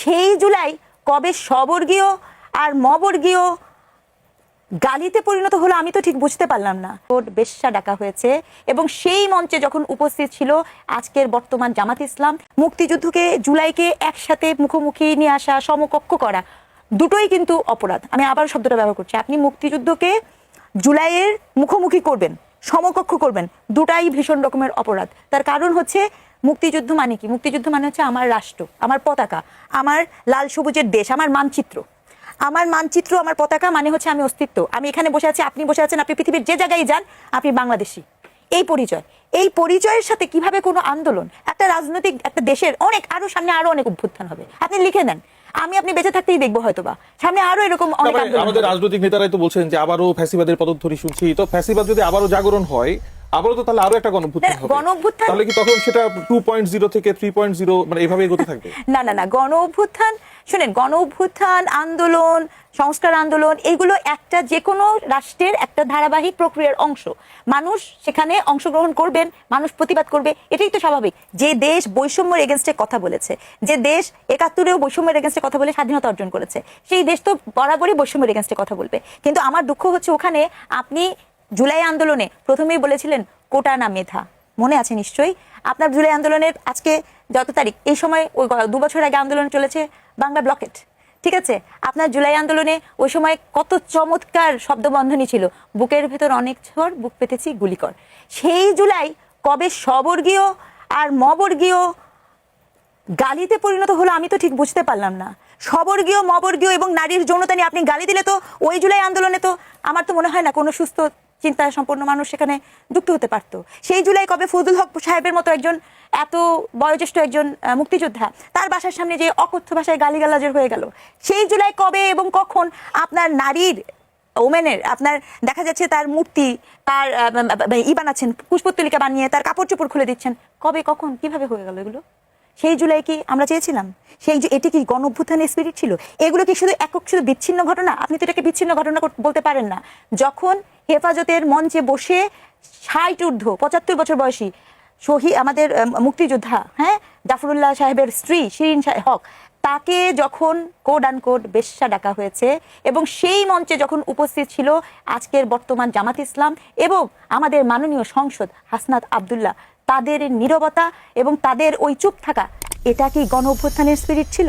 সেই জুলাই কবে স্ববর্গীয় আর মবর্গীয় গালিতে পরিণত হলো আমি তো ঠিক বুঝতে পারলাম না। বেশ্যা ডাকা হয়েছে এবং সেই মঞ্চে যখন উপস্থিত ছিল আজকের বর্তমান জামাত ইসলাম, মুক্তিযুদ্ধকে জুলাইকে একসাথে মুখোমুখি নিয়ে আসা, সমকক্ষ করা, দুটোই কিন্তু অপরাধ। আমি আবার শব্দটা ব্যবহার করছি। আপনি মুক্তিযুদ্ধকে জুলাইয়ের মুখোমুখি করবেন, সমকক্ষ করবেন, দুটাই ভীষণ রকমের অপরাধ। তার কারণ হচ্ছে মুক্তিযুদ্ধ মানে কি? মুক্তিযুদ্ধ মানে হচ্ছে আমার রাষ্ট্র, আমার পতাকা, আমার লাল সবুজের দেশ, আমার মানচিত্র। আমার মানচিত্র, আমার পতাকা মানে হচ্ছে আমি অস্তিত্ব। আমি এখানে বসে আছি, আপনি বসে আছেন, আপনি পৃথিবীর যে জায়গায় যান আপনি বাংলাদেশী। এই পরিচয়, এই পরিচয়ের সাথে কিভাবে কোনো আন্দোলন, একটা রাজনৈতিক একটা দেশের আরো সামনে আরো অনেক অভ্যুত্থান হবে, আপনি লিখে নেন। আপনি বেঁচে থাকতেই দেখবো হয়তোবা সামনে আরো এরকম অনেক আন্দোলন। আমাদের রাজনৈতিক নেতারাই তো বলছেন যে আবারও ফ্যাসিবাদের পদধ্বনি শুনছি। তো ফ্যাসিবাদ যদি আবারও জাগরণ হয়, আবারও তো তাহলে আরো একটা গণঅভ্যুত্থান হবে। গণঅভ্যুত্থান তাহলে কি তখন সেটা 2.0 থেকে 3.0 মানে এইভাবে এগোতে থাকবে? না না না, গণঅভ্যুত্থান, শুনেন, গণঅভ্যুত্থান, আন্দোলন, সংস্কার আন্দোলন, এগুলো একটা যে কোনো রাষ্ট্রের একটা ধারাবাহিক প্রক্রিয়ার অংশ। মানুষ সেখানে অংশগ্রহণ করবেন, মানুষ প্রতিবাদ করবে, এটাই তো স্বাভাবিক। যে দেশ বৈষম্যের এগেনস্টে কথা বলেছে, যে দেশ 71-এও বৈষম্যের এগেনস্টে কথা বলে স্বাধীনতা অর্জন করেছে, সেই দেশ তো বরাবরই বৈষম্যের এগেনস্টে কথা বলবে। কিন্তু আমার দুঃখ হচ্ছে ওখানে আপনি জুলাই আন্দোলনে প্রথমেই বলেছিলেন কোটা না মেধা, মনে আছে নিশ্চয়ই আপনার? জুলাই আন্দোলনের আজকে যত তারিখ, এই সময় ওই 2 বছর আগে আন্দোলন চলেছে বাংলা ব্লকেট, ঠিক আছে? আপনার জুলাই আন্দোলনে ওই সময় কত চমৎকার শব্দবন্ধনী ছিল, বুকের ভেতর অনেক ঝড়, বুক পেতেছি গুলিকর। সেই জুলাই কবে স্ববর্গীয় আর মবর্গীয় গালিতে পরিণত হলো আমি তো ঠিক বুঝতে পারলাম না। স্ববর্গীয়, মবর্গীয় এবং নারীর যৌনতা নিয়ে আপনি গালি দিলে তো ওই জুলাই আন্দোলনে তো আমার তো মনে হয় না কোনো সুস্থ চিন্তা সম্পন্ন মানুষ সেখানে যুক্ত হতে পারতো। সেই জুলাই কবে ফজলুল হক সাহেবের মতো একজন এত বয়োজ্যেষ্ঠ একজন মুক্তিযোদ্ধা, তার বাসার সামনে যে অকথ্য ভাষায় গালিগালাজের হয়ে গেল, সেই জুলাই কবে এবং কখন আপনার নারীর, ওমেনের, আপনার দেখা যাচ্ছে তার মূর্তি, তার বানাচ্ছেন, পুষ্পতলিকা বানিয়ে তার কাপড় চোপড় খুলে দিচ্ছেন, কবে কখন কিভাবে হয়ে গেল এগুলো? সেই জুলাই কি আমরা চেয়েছিলাম? এটি কি গণঅভ্যুত্থানের স্পিরিট ছিল? এগুলো কি শুধু শুধু বিচ্ছিন্ন ঘটনা? আপনি তো এটাকে বিচ্ছিন্ন ঘটনা বলতে পারেন না। যখন হেফাজতের মঞ্চে বসে 60 ঊর্ধ্ব 75 বছর বয়সী শহীদ আমাদের মুক্তিযোদ্ধা, হ্যাঁ, জাফরুল্লাহ সাহেবের স্ত্রী শিরিন হক, তাকে যখন কোড অ্যান্ড কোড বেশ্যা ডাকা হয়েছে এবং সেই মঞ্চে যখন উপস্থিত ছিল আজকের বর্তমান জামাত ইসলাম এবং আমাদের মাননীয় সংসদ হাসনাত আব্দুল্লাহ, তাদের নীরবতা এবং তাদের ওই চুপ থাকা, এটা কি গণ অভ্যুত্থানের স্পিরিট ছিল?